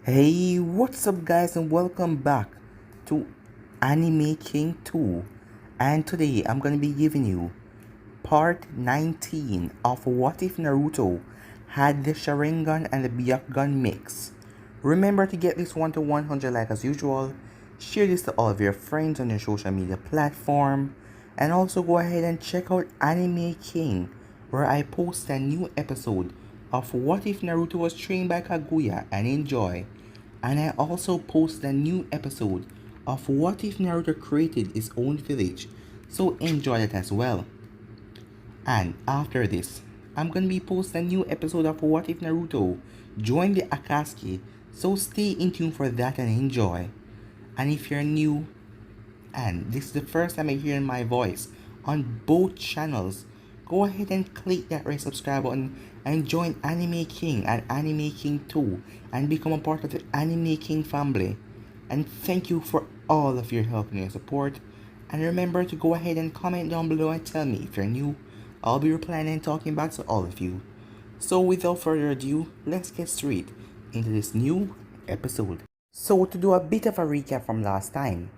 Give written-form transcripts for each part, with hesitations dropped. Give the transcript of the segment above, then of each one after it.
Hey, what's up, guys, and welcome back to Anime King 2. And today I'm gonna be giving you part 19 of What If Naruto had the Sharingan and the Byakugan mix. Remember to get this one to 100 like as usual, share this to all of your friends on your social media platform, and also go ahead and check out Anime King, where I post a new episode of What If Naruto was trained by Kaguya and enjoy. And I also post a new episode of What If Naruto created his own village, so enjoy it as well. And after this, I'm gonna be posting a new episode of What If Naruto joined the Akatsuki, so stay in tune for that and enjoy. And if you're new and this is the first time you're hearing my voice on both channels, go ahead and click that red subscribe button and join Anime King and Anime King 2 and become a part of the Anime King family. And thank you for all of your help and your support. And remember to go ahead and comment down below and tell me if you're new. I'll be replying and talking back to all of you. So without further ado, let's get straight into this new episode. So to do a bit of a recap from last time,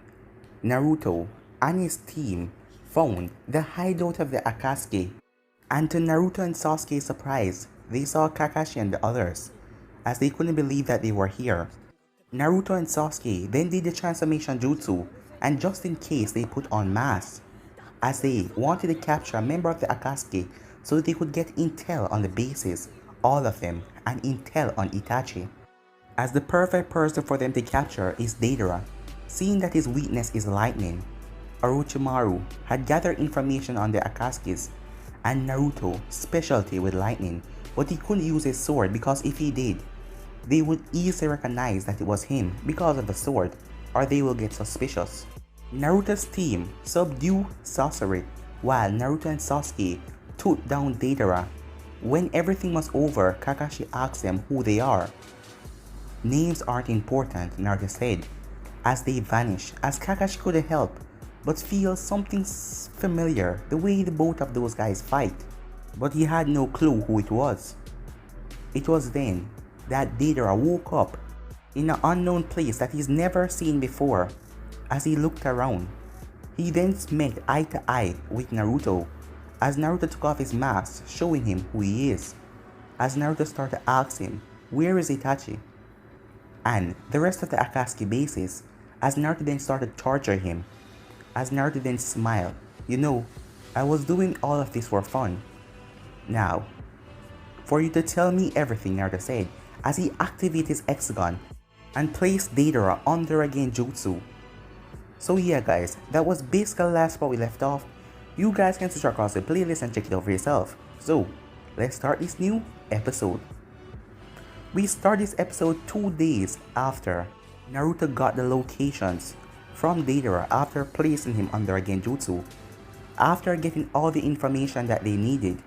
Naruto and his team found the hideout of the Akatsuki, and to Naruto and Sasuke's surprise, they saw Kakashi and the others, as they couldn't believe that they were here. Naruto and Sasuke then did the transformation jutsu, and just in case they put on masks, as they wanted to capture a member of the Akatsuki so that they could get intel on the bases, all of them, and intel on Itachi. As the perfect person for them to capture is Deidara, seeing that his weakness is lightning. Orochimaru had gathered information on the Akatsukis and Naruto's specialty with lightning, but he couldn't use his sword because if he did, they would easily recognize that it was him because of the sword, or they will get suspicious. Naruto's team subdued Sasuke while Naruto and Sasuke took down Deidara. When everything was over, Kakashi asked them who they are. Names aren't important, Naruto said, as they vanished, as Kakashi couldn't help but feel something familiar, the way the both of those guys fight, but he had no clue who it was. It was then that Deidara woke up in an unknown place that he's never seen before. As he looked around, he then met eye to eye with Naruto, as Naruto took off his mask, showing him who he is. As Naruto started to ask him, where is Itachi? And the rest of the Akatsuki bases, as Naruto then started to torture him. As Naruto then smiled, you know, I was doing all of this for fun. Now, for you to tell me everything, Naruto said, as he activated his hexagon and placed Deidara under a genjutsu. So yeah guys, that was basically the last spot we left off. You guys can switch across the playlist and check it out for yourself. So, let's start this new episode. We start this episode 2 days after Naruto got the locations from Deidara after placing him under a genjutsu. After getting all the information that they needed,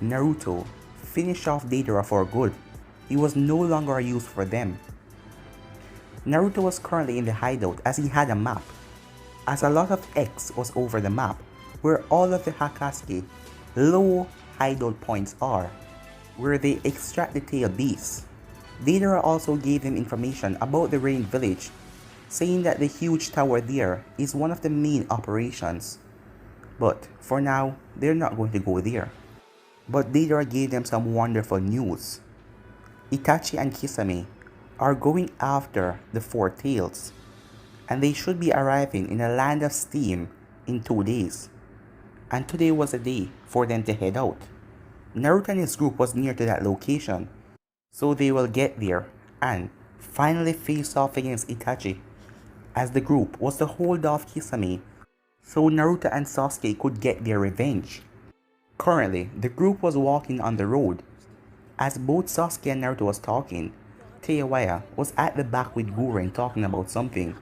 Naruto finished off Deidara for good. He was no longer a use for them. Naruto was currently in the hideout as he had a map, as a lot of X was over the map where all of the Akatsuki low hideout points are, where they extract the tail beasts. Deidara also gave them information about the Rain Village, saying that the huge tower there is one of the main operations. But for now, they're not going to go there. But Deidara gave them some wonderful news. Itachi and Kisame are going after the Four Tails, and they should be arriving in a land of steam in 2 days. And today was the day for them to head out. Naruto and his group was near to that location, so they will get there and finally face off against Itachi, as the group was to hold off Kisame so Naruto and Sasuke could get their revenge. Currently, the group was walking on the road. As both Sasuke and Naruto was talking, Teiwaya was at the back with Guren talking about something,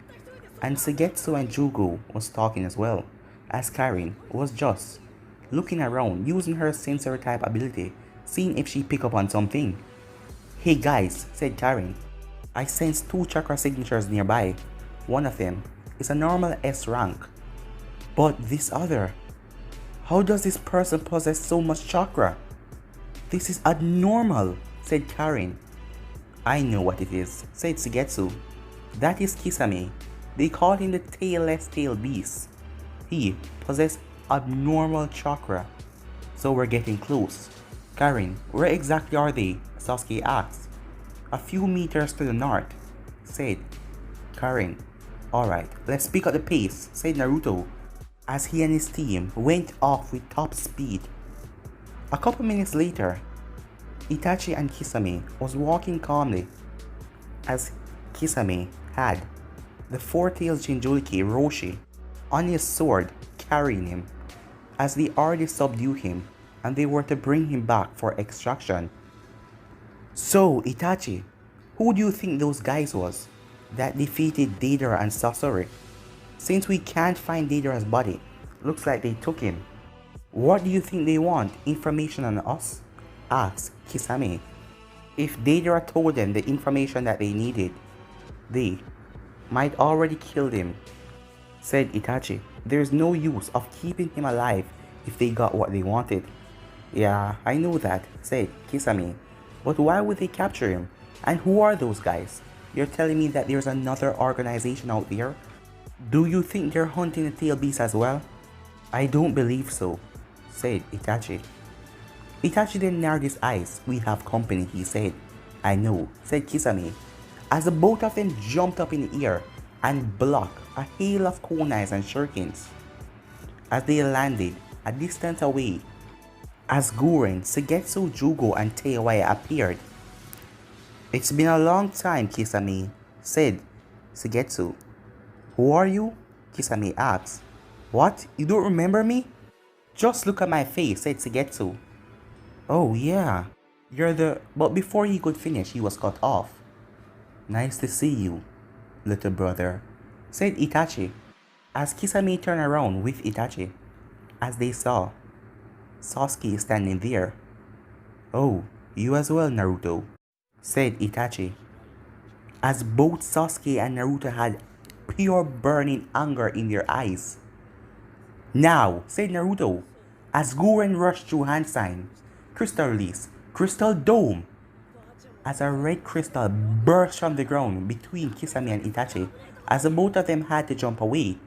and Sugetsu and Jugo was talking as well, as Karin was just looking around using her sensory type ability, seeing if she picked up on something. Hey guys, said Karin, I sense 2 chakra signatures nearby. One of them is a normal S rank, but this other, how does this person possess so much chakra? This is abnormal, said Karin. I know what it is, said Shigetsu. That is Kisame. They call him the tailless tail beast. He possessed abnormal chakra. So we're getting close. Karin, where exactly are they? Sasuke asked. A few meters to the north, said Karin. Alright, let's pick up the pace, said Naruto, as he and his team went off with top speed. A couple minutes later, Itachi and Kisame was walking calmly as Kisame had the four-tailed Jinchuriki Roshi on his sword carrying him as they already subdued him and they were to bring him back for extraction. So Itachi, who do you think those guys was that defeated Deidara and Sasori? Since we can't find Deidara's body, looks like they took him. What do you think they want? Information on us? Asked Kisame. If Deidara told them the information that they needed, they might already killed him, said Itachi. There's no use of keeping him alive if they got what they wanted. Yeah, I know that, said Kisame. But why would they capture him? And who are those guys? You're telling me that there's another organization out there? Do you think they're hunting the tail beast as well? I don't believe so, said Itachi. Itachi then narrowed his eyes. We have company, he said. I know, said Kisame, as the both of them jumped up in the air and blocked a hail of kunais and shurikens as they landed a distance away. As Guren, Shigetsu, Jugo, and Teiwaya appeared. It's been a long time, Kisame, said Shigetsu. Who are you? Kisame asked. What? You don't remember me? Just look at my face, said Shigetsu. Oh yeah, you're the... But before he could finish, he was cut off. Nice to see you, little brother, said Itachi, as Kisame turned around with Itachi, as they saw Sasuke standing there. Oh, you as well, Naruto, said Itachi, as both Sasuke and Naruto had pure burning anger in their eyes. Now, said Naruto, as Guren rushed through hand sign, crystal release, crystal dome, as a red crystal burst from the ground between Kisame and Itachi, as the both of them had to jump away.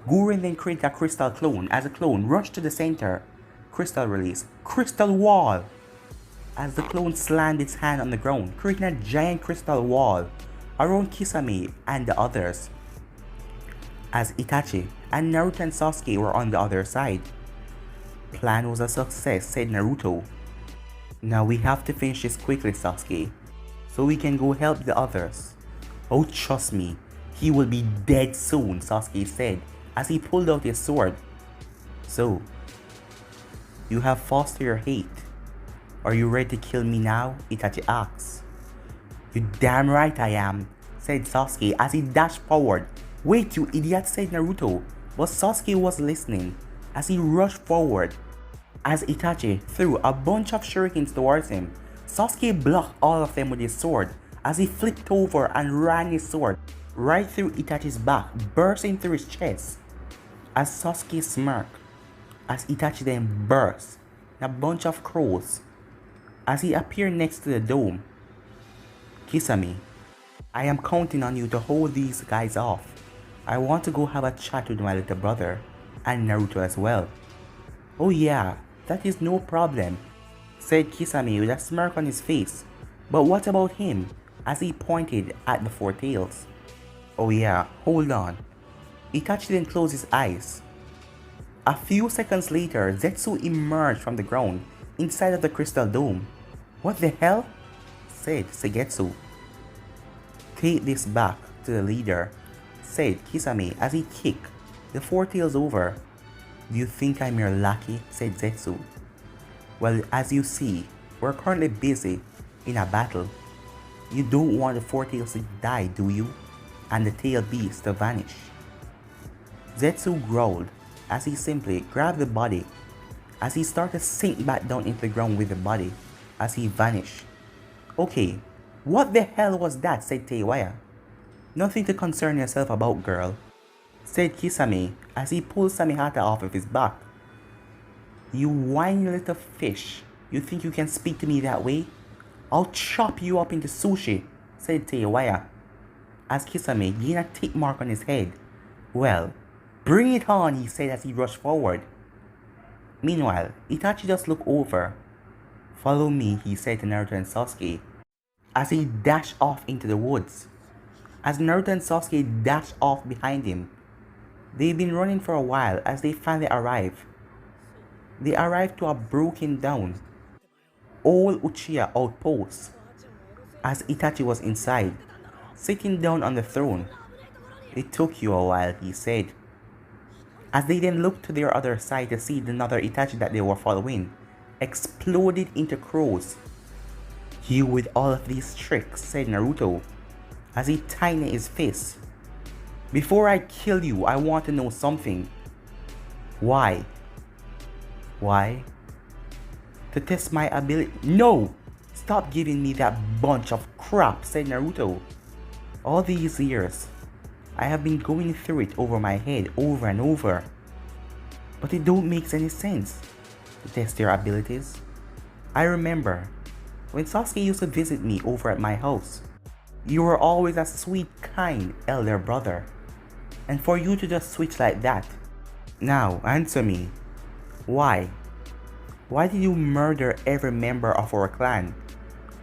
Guren then created a crystal clone, as the clone rushed to the center, crystal release, crystal wall, as the clone slammed its hand on the ground, creating a giant crystal wall around Kisame and the others, as Itachi and Naruto and Sasuke were on the other side. Plan was a success, said Naruto. Now we have to finish this quickly, Sasuke, so we can go help the others. Oh, trust me, he will be dead soon, Sasuke said as he pulled out his sword. So, you have fostered your hate. Are you ready to kill me now? Itachi asked. You damn right I am, said Sasuke as he dashed forward. Wait, you idiot, said Naruto, but Sasuke was listening as he rushed forward. As Itachi threw a bunch of shurikens towards him, Sasuke blocked all of them with his sword as he flipped over and ran his sword right through Itachi's back, bursting through his chest. As Sasuke smirked, as Itachi then burst in a bunch of crows as he appeared next to the dome. Kisame, I am counting on you to hold these guys off. I want to go have a chat with my little brother and Naruto as well. Oh yeah, that is no problem, said Kisame with a smirk on his face. But what about him? As he pointed at the four tails. Oh yeah, hold on. Itachi then closed his eyes. A few seconds later, Zetsu emerged from the ground inside of the crystal dome. What the hell? Said Shigetsu. Take this back to the leader, said Kisame as he kicked the four tails over. Do you think I'm your lackey? Said Zetsu. Well, as you see, we're currently busy in a battle. You don't want the four tails to die, do you? And the tail beast to vanish. Zetsu growled as he simply grabbed the body as he started to sink back down into the ground with the body as he vanished. Okay, what the hell was that? Said Teiwaya. Nothing to concern yourself about, girl, said Kisame as he pulled Samehata off of his back. You whiny little fish. You think you can speak to me that way? I'll chop you up into sushi, said Teiwaya, as Kisame gained a tick mark on his head. Well, bring it on, he said as he rushed forward. Meanwhile, Itachi just looked over. Follow me, he said to Naruto and Sasuke, as he dashed off into the woods. As Naruto and Sasuke dashed off behind him, they've been running for a while as they finally arrive. They arrived to a broken down old Uchiha outpost as Itachi was inside, sitting down on the throne. It took you a while, he said, as they then looked to their other side to see another Itachi that they were following exploded into crows. You with all of these tricks, said Naruto, as he tightened his fist. Before I kill you, I want to know something. Why? Why? To test my ability. No! Stop giving me that bunch of crap, said Naruto. All these years, I have been going through it over my head over and over. But it don't make any sense to test their abilities. I remember when Sasuke used to visit me over at my house. You were always a sweet, kind elder brother. And for you to just switch like that. Now, answer me. Why? Why did you murder every member of our clan?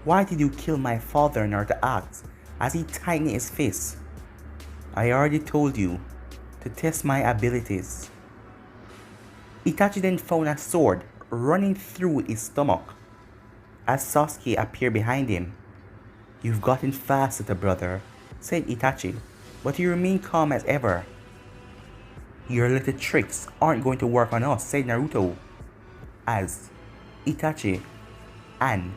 Why did you kill my father, Naruto asked as he tightened his fist. I already told you to test my abilities. Itachi then found a sword running through his stomach as Sasuke appeared behind him. You've gotten fast, little brother, said Itachi, but you remain calm as ever. Your little tricks aren't going to work on us, said Naruto, as Itachi and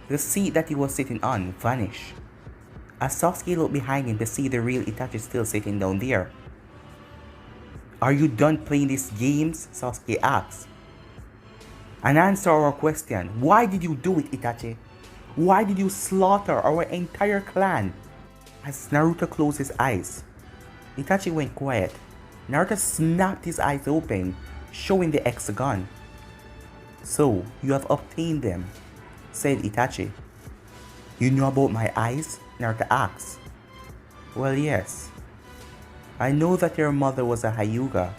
the seat that he was sitting on vanished. As Sasuke looked behind him to see the real Itachi still sitting down there. Are you done playing these games? Sasuke asked. And answer our question. Why did you do it, Itachi? Why did you slaughter our entire clan? As Naruto closed his eyes, Itachi went quiet. Naruto snapped his eyes open, showing the hexagon. So, you have obtained them, said Itachi. You know about my eyes? Naruto asked. Well, yes. I know that your mother was a Hyuga,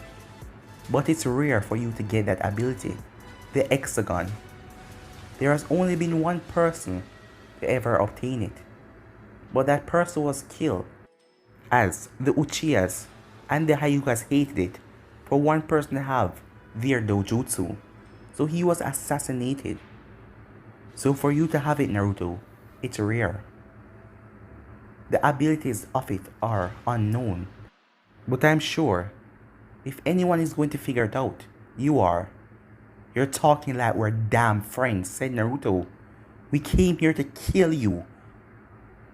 but it's rare for you to get that ability, the hexagon. There has only been one person to ever obtain it, but that person was killed, as the Uchihas and the Hyugas hated it for one person to have their dojutsu, so he was assassinated. So for you to have it, Naruto, it's rare. The abilities of it are unknown, but I'm sure if anyone is going to figure it out, you are. You're talking like we're damn friends, said Naruto. We came here to kill you.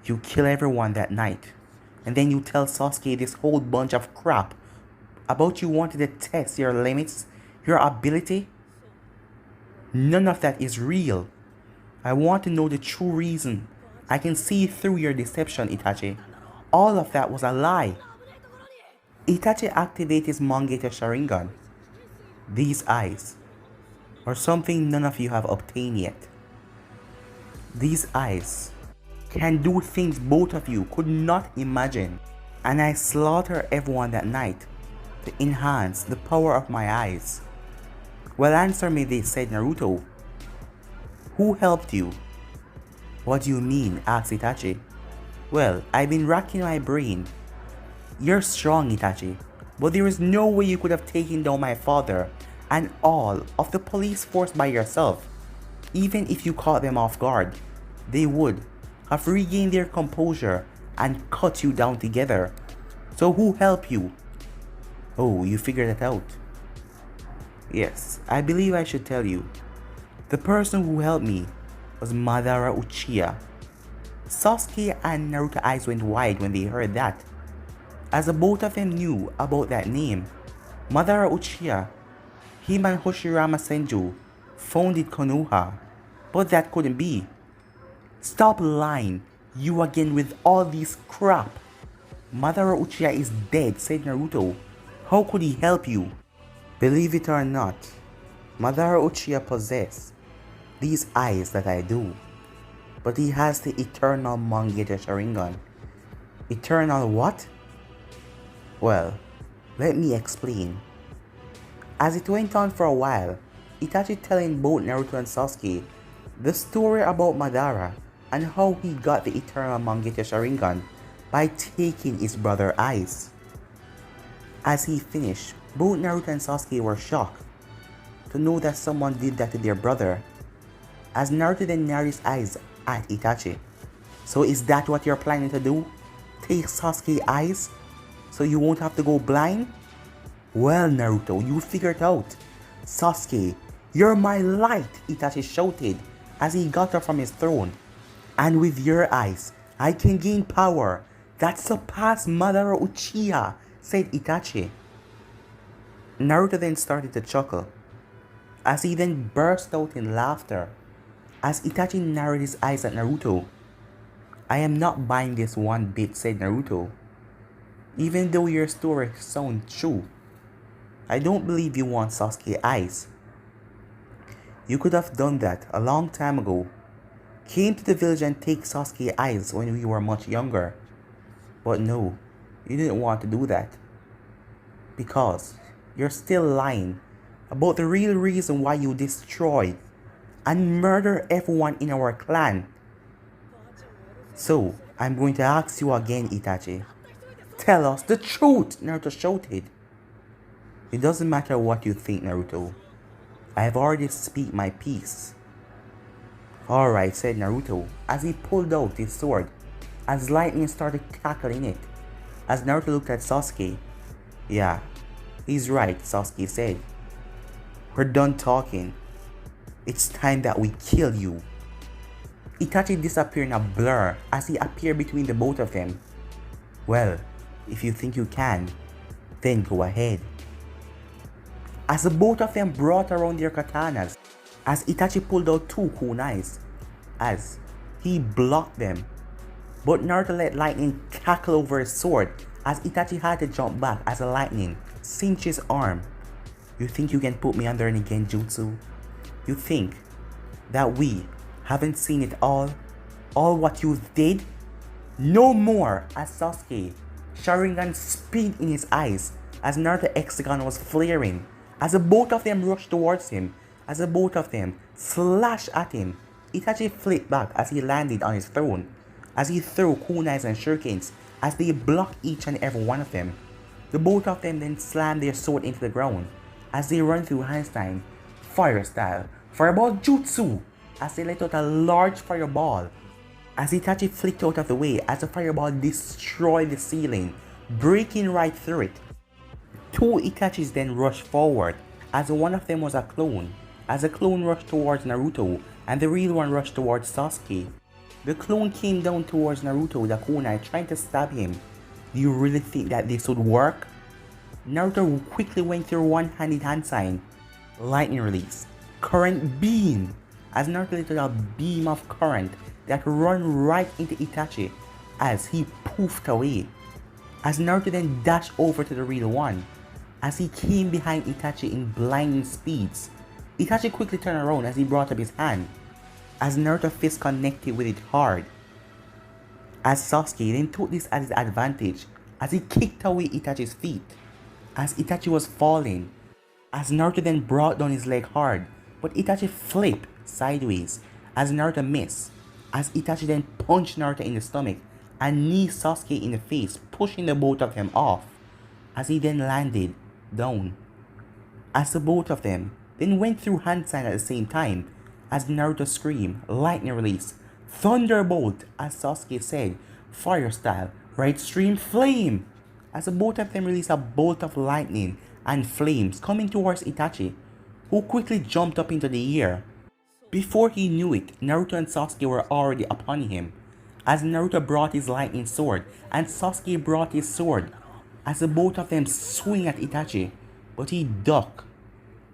You kill everyone that night, and then you tell Sasuke this whole bunch of crap about you wanting to test your limits, your ability. None of that is real. I want to know the true reason. I can see through your deception, Itachi. All of that was a lie. Itachi activated his Mangekyo Sharingan. These eyes are something none of you have obtained yet. These eyes can do things both of you could not imagine. And I slaughter everyone that night to enhance the power of my eyes. Well, answer me this, said Naruto. Who helped you? What do you mean? Asked Itachi. Well, I've been racking my brain. You're strong, Itachi, but there is no way you could have taken down my father and all of the police force by yourself. Even if you caught them off guard, they would have regained their composure and cut you down together. So who helped you? Oh, you figured it out. Yes, I believe I should tell you. The person who helped me was Madara Uchiha. Sasuke and Naruto's eyes went wide when they heard that, as the both of them knew about that name. Madara Uchiha, him and Hoshirama Senju founded Konoha, but that couldn't be. Stop lying, you again with all this crap. Madara Uchiha is dead, said Naruto. How could he help you? Believe it or not, Madara Uchiha possessed these eyes that I do. but he has the eternal Mangekyo Sharingan. Eternal what? Well, let me explain. As it went on for a while, Itachi telling both Naruto and Sasuke the story about Madara and how he got the eternal Mangekyo Sharingan by taking his brother's eyes. As he finished, both Naruto and Sasuke were shocked to know that someone did that to their brother, as Naruto then narrowed his eyes at Itachi. So is that what you're planning to do? Take Sasuke's eyes so you won't have to go blind? Well, Naruto, you figured it out. Sasuke, you're my light, Itachi shouted as he got up from his throne. And with your eyes, I can gain power that surpassed Madara Uchiha, said Itachi. Naruto then started to chuckle, as he then burst out in laughter, as Itachi narrowed his eyes at Naruto. I am not buying this one bit, said Naruto. Even though your story sounds true, I don't believe you want Sasuke's eyes. You could have done that a long time ago. Came to the village and take Sasuke's eyes when we were much younger. But no, you didn't want to do that. Because you're still lying about the real reason why you destroyed and murdered everyone in our clan. So, I'm going to ask you again, Itachi. Tell us the truth, Naruto shouted. It doesn't matter what you think, Naruto. I have already speak my piece. Alright, said Naruto, as he pulled out his sword, as lightning started crackling it. As Naruto looked at Sasuke. Yeah, he's right, Sasuke said. We're done talking. It's time that we kill you. Itachi disappeared in a blur as he appeared between the both of them. Well, if you think you can, then go ahead. As the both of them brought around their katanas, as Itachi pulled out two kunais, as he blocked them. But Naruto let lightning cackle over his sword as Itachi had to jump back as the lightning cinched his arm. You think you can put me under any genjutsu? You think that we haven't seen it all? All what you did? No more, as Sasuke, Sharingan spin in his eyes as Naruto Hexagon was flaring, as the both of them rushed towards him, as the both of them slashed at him. Itachi flipped back as he landed on his throne, as he threw kunais and shurikens as they blocked each and every one of them. The both of them then slammed their sword into the ground as they run through handstand, fire style, fireball jutsu, as they let out a large fireball. As Itachi flicked out of the way as the fireball destroyed the ceiling, breaking right through it. Two Itachis then rushed forward, as one of them was a clone, as the clone rushed towards Naruto and the real one rushed towards Sasuke. The clone came down towards Naruto with a kunai trying to stab him. Do you really think that this would work? Naruto quickly went through one-handed hand sign, lightning release, current beam, as Naruto let out a beam of current that run right into Itachi as he poofed away. As Naruto then dashed over to the real one, as he came behind Itachi in blinding speeds. Itachi quickly turned around as he brought up his hand, as Naruto's fist connected with it hard. As Sasuke then took this as his advantage as he kicked away Itachi's feet, as Itachi was falling, as Naruto then brought down his leg hard, but Itachi flipped sideways as Naruto missed, as Itachi then punched Naruto in the stomach and knee Sasuke in the face, pushing the both of them off, as he then landed down. As the both of them then went through hand sign at the same time, as Naruto screamed, lightning release, thunderbolt, as Sasuke said, fire style, right stream flame, as the both of them released a bolt of lightning and flames coming towards Itachi, who quickly jumped up into the air. Before he knew it, Naruto and Sasuke were already upon him, as Naruto brought his lightning sword and Sasuke brought his sword, as the both of them swing at Itachi, but he ducked,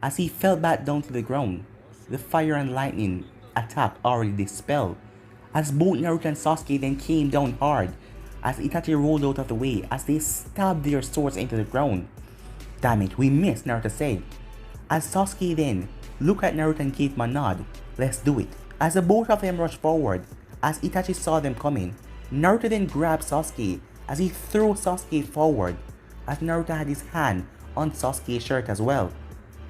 as he fell back down to the ground. The fire and lightning attack already dispelled, as both Naruto and Sasuke then came down hard, as Itachi rolled out of the way as they stabbed their swords into the ground. Damn it, we missed, Naruto said. As Sasuke then looked at Naruto and gave him a nod, let's do it, as the both of them rushed forward, As Itachi saw them coming, Naruto then grabbed Sasuke as he threw Sasuke forward, as Naruto had his hand on Sasuke's shirt as well.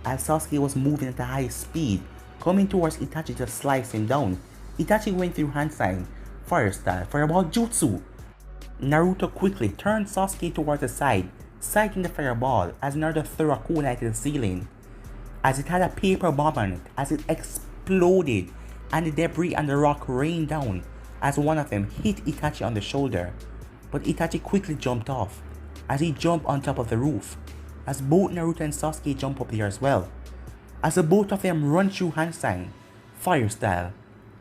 As Sasuke was moving at a high speed, coming towards Itachi to slice him down, Itachi went through hand sign, fire style, fireball jutsu. Naruto quickly turned Sasuke towards the side, sighting the fireball as Naruto threw a kunai to the ceiling. As it had a paper bomb on it, as it exploded and the debris and the rock rained down as one of them hit Itachi on the shoulder. But Itachi quickly jumped off as he jumped on top of the roof, as both Naruto and Sasuke jump up there as well. As the both of them run through hand sign, fire style,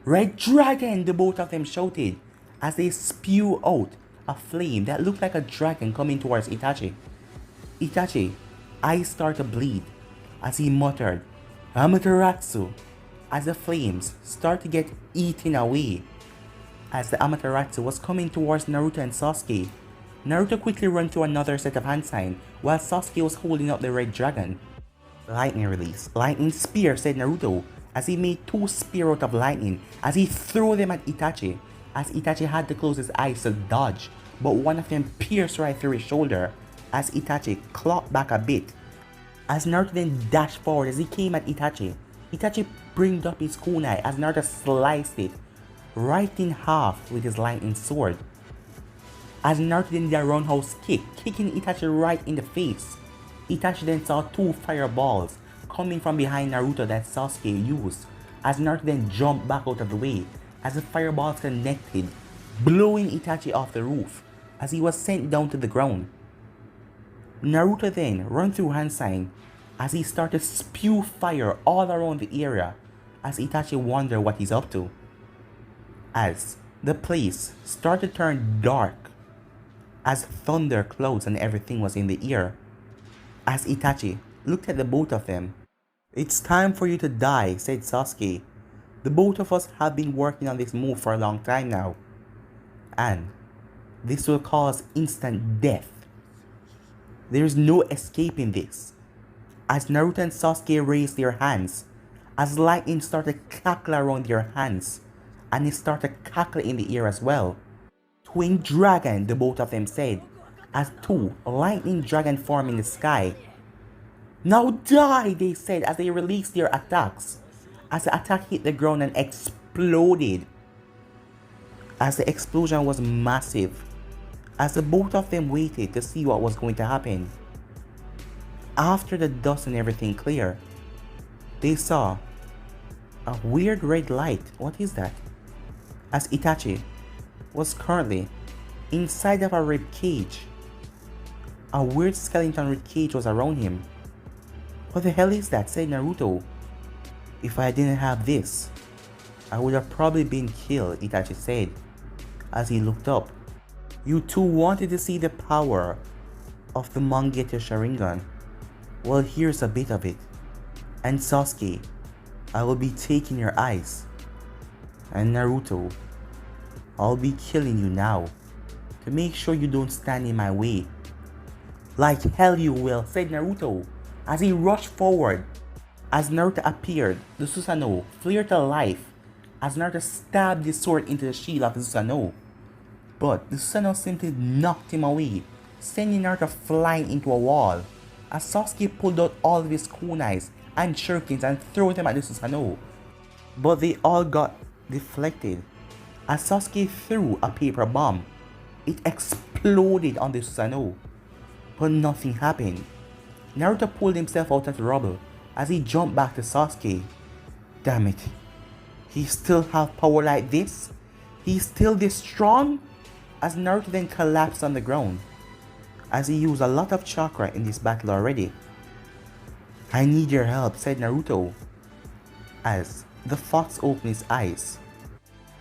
Red Dragon, the both of them shouted as they spew out a flame that looked like a dragon coming towards Itachi. Itachi eyes start to bleed as he muttered Amaterasu as the flames start to get eaten away. As the Amaterasu was coming towards Naruto and Sasuke, Naruto quickly ran through another set of hand sign while Sasuke was holding up the red dragon. Lightning release, lightning spear, said Naruto as he made two spears out of lightning as he threw them at Itachi, as Itachi had to close his eyes to dodge, but one of them pierced right through his shoulder as Itachi clawed back a bit. As Naruto then dashed forward as he came at Itachi, Itachi bringed up his kunai as Naruto sliced it right in half with his lightning sword. As Naruto then did a roundhouse kick, kicking Itachi right in the face. Itachi then saw two fireballs coming from behind Naruto that Sasuke used, as Naruto then jumped back out of the way as the fireballs connected, blowing Itachi off the roof as he was sent down to the ground. Naruto then ran through hand sign as he started to spew fire all around the area as Itachi wondered what he's up to. As the place started to turn dark, as thunder clouds and everything was in the air, as Itachi looked at the both of them. It's time for you to die, said Sasuke. The both of us have been working on this move for a long time now, and this will cause instant death. There is no escaping this. As Naruto and Sasuke raised their hands, as lightning started to cackle around their hands, and it started to cackle in the air as well. Twin dragon, the both of them said, as two lightning dragon formed in the sky. Now die, they said as they released their attacks, as the attack hit the ground and exploded. As the explosion was massive, as the both of them waited to see what was going to happen. After the dust and everything cleared, they saw a weird red light. What is that? As Itachi was currently inside of a rib cage. A weird skeleton rib cage was around him. What the hell is that? Said Naruto. If I didn't have this, I would have probably been killed, Itachi said as he looked up. You two wanted to see the power of the Mangekyou Sharingan. Well, here's a bit of it. And Sasuke, I will be taking your eyes. And Naruto, I'll be killing you now to make sure you don't stand in my way. Like hell you will, said Naruto as he rushed forward. As Naruto appeared, the Susanoo flared to life as Naruto stabbed his sword into the shield of the Susanoo. But the Susanoo simply knocked him away, sending Naruto flying into a wall, as Sasuke pulled out all of his kunais and shurikens and threw them at the Susanoo. But they all got deflected. As Sasuke threw a paper bomb, it exploded on the Susanoo, but nothing happened. Naruto pulled himself out of the rubble as he jumped back to Sasuke. Damn it, he still have power like this? He's still this strong? As Naruto then collapsed on the ground, as he used a lot of chakra in this battle already. I need your help, said Naruto, as the fox opened his eyes.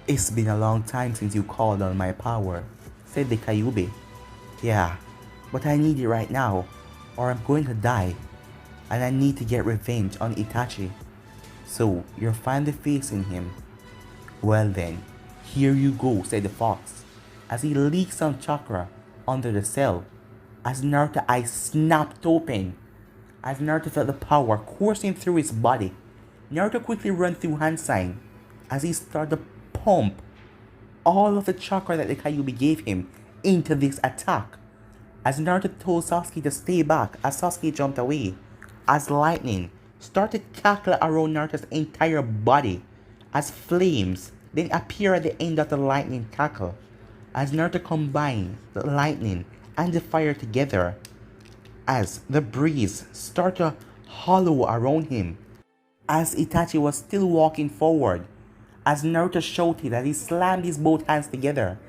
It's been a long time since you called on my power, said the Kyuubi. Yeah, but I need it right now, or I'm going to die, and I need to get revenge on Itachi. So, you're finally facing him. Well then, here you go, said the fox, as he leaked some chakra under the cell, as Naruto's eyes snapped open, as Naruto felt the power coursing through his body. Naruto quickly ran through hand sign, as he started to pump all of the chakra that the Kyuubi gave him into this attack. As Naruto told Sasuke to stay back, as Sasuke jumped away, as lightning started cackling around Naruto's entire body, as flames then appear at the end of the lightning cackle, as Naruto combined the lightning and the fire together, as the breeze started to hollow around him, as Itachi was still walking forward, as Naruto shouted as he slammed his both hands together.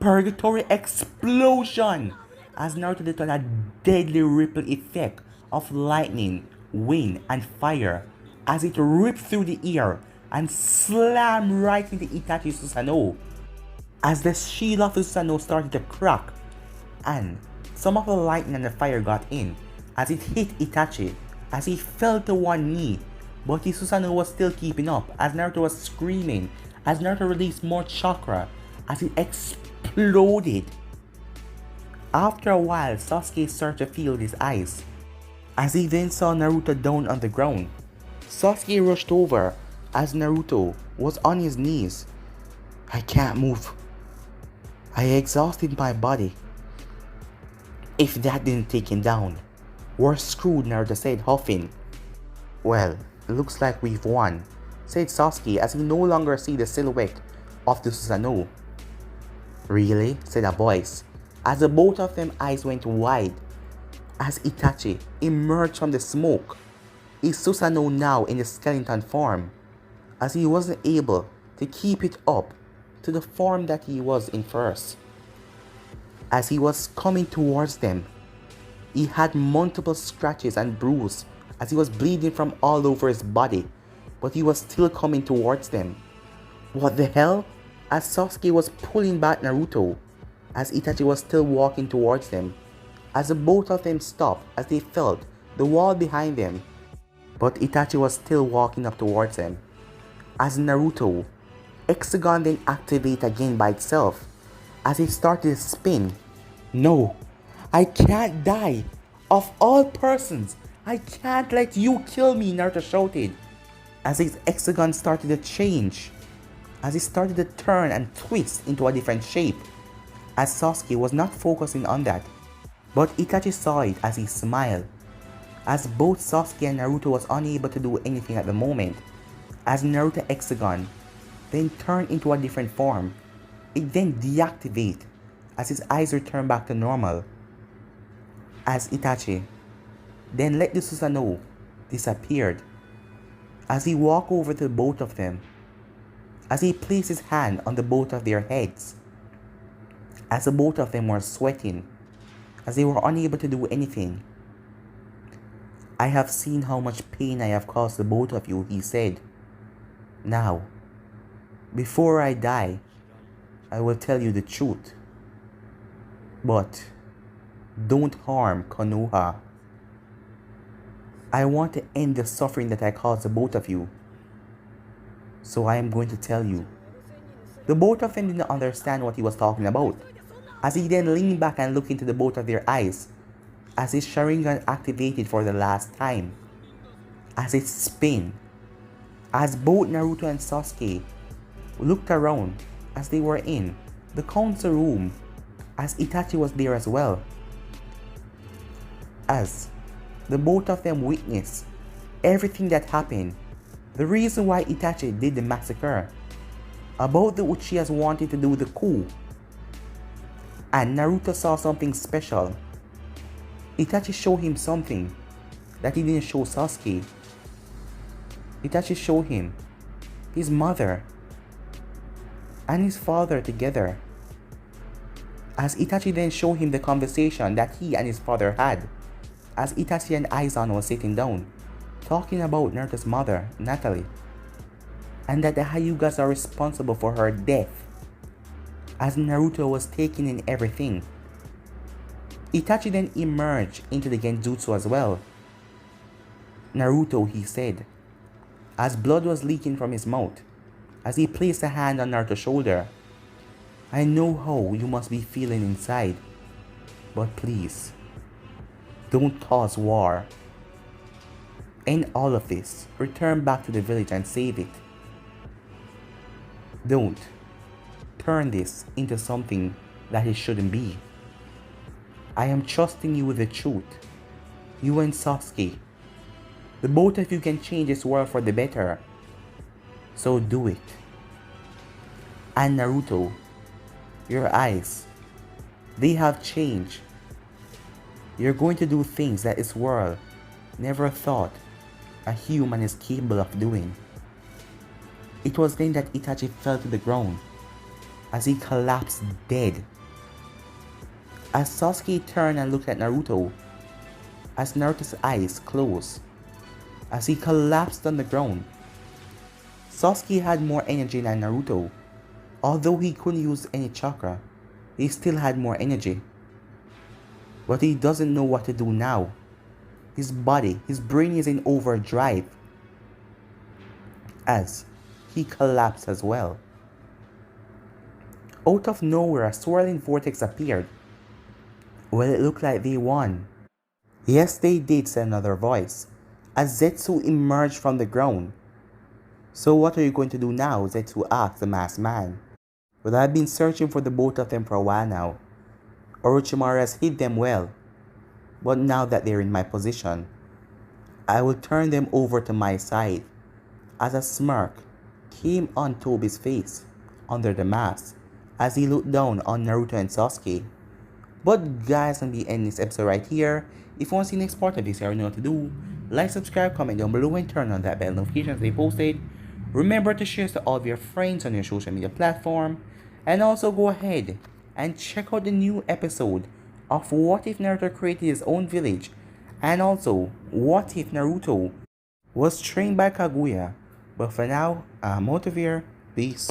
Purgatory explosion! As Naruto did a deadly ripple effect of lightning, wind, and fire as it ripped through the air and slammed right into Itachi's Susanoo. As the shield of the Susanoo started to crack and some of the lightning and the fire got in as it hit Itachi as he fell to one knee, but his Susanoo was still keeping up as Naruto was screaming as Naruto released more chakra as it exploded. After a while, Sasuke started to feel his eyes as he then saw Naruto down on the ground. Sasuke rushed over as Naruto was on his knees. I can't move. I exhausted my body. If that didn't take him down, we're screwed, Naruto said, huffing. Well, it looks like we've won, said Sasuke as he no longer see the silhouette of the Susanoo. Really? Said a voice, as the both of them eyes went wide as Itachi emerged from the smoke, his Susanoo now in the skeleton form, as he wasn't able to keep it up to the form that he was in first. As he was coming towards them, he had multiple scratches and bruises as he was bleeding from all over his body, but he was still coming towards them. What the hell? As Sasuke was pulling back Naruto, as Itachi was still walking towards them, as the both of them stopped as they felt the wall behind them, but Itachi was still walking up towards them. As Naruto, Hexagon then activated again by itself as it started to spin. No, I can't die. Of all persons, I can't let you kill me, Naruto shouted as his hexagon started to change, as it started to turn and twist into a different shape, as Sasuke was not focusing on that, but Itachi saw it as he smiled, as both Sasuke and Naruto was unable to do anything at the moment, as Naruto hexagon then turned into a different form. It then deactivated as his eyes returned back to normal, as Itachi then let the Susanoo disappeared, as he walked over to both of them, as he placed his hand on the both of their heads, as the both of them were sweating, as they were unable to do anything. I have seen how much pain I have caused the both of you, he said. Now, before I die, I will tell you the truth. But don't harm Konoha. I want to end the suffering that I caused the both of you. So I am going to tell you. The both of them did not understand what he was talking about, as he then leaned back and looked into the both of their eyes, as his Sharingan activated for the last time, as it spun, as both Naruto and Sasuke looked around as they were in the council room, as Itachi was there as well, as the both of them witnessed everything that happened, the reason why Itachi did the massacre, about the Uchihas wanting to do the coup, and Naruto saw something special. Itachi showed him something that he didn't show Sasuke. Itachi showed him his mother and his father together, as Itachi then showed him the conversation that he and his father had, as Itachi and Aizen was sitting down, talking about Naruto's mother, Natalie, and that the Hyugas are responsible for her death, as Naruto was taking in everything. Itachi then emerged into the Genjutsu as well. Naruto, he said, as blood was leaking from his mouth, as he placed a hand on Naruto's shoulder. I know how you must be feeling inside, but please, don't cause war. End all of this. Return back to the village and save it. Don't. turn this into something that it shouldn't be. I am trusting you with the truth. You and Sasuke. The both of you can change this world for the better. So do it. And Naruto, your eyes, they have changed. You're going to do things that this world never thought a human is capable of doing. It was then that Itachi fell to the ground as he collapsed dead. As Sasuke turned and looked at Naruto, as Naruto's eyes closed, as he collapsed on the ground, Sasuke had more energy than Naruto. Although he couldn't use any chakra, he still had more energy. But he doesn't know what to do now. His body, his brain is in overdrive as he collapsed as well. Out of nowhere, a swirling vortex appeared. Well, it looked like they won. Yes, they did, said another voice, as Zetsu emerged from the ground. So what are you going to do now? Zetsu asked the masked man. But I've been searching for the both of them for a while now. Orochimaru has hid them well. But now that they're in my possession, I will turn them over to my side. As a smirk came on Tobi's face under the mask as he looked down on Naruto and Sasuke. But guys, I'm be ending this episode right here. If you want to see the next part of this, you already know what to do. Like, subscribe, comment down below, and turn on that bell notification as they posted. Remember to share to all of your friends on your social media platform. And also go ahead and check out the new episode of What If Naruto Created His Own Village, and also What If Naruto was trained by Kaguya. But for now, I'm out of here. Peace.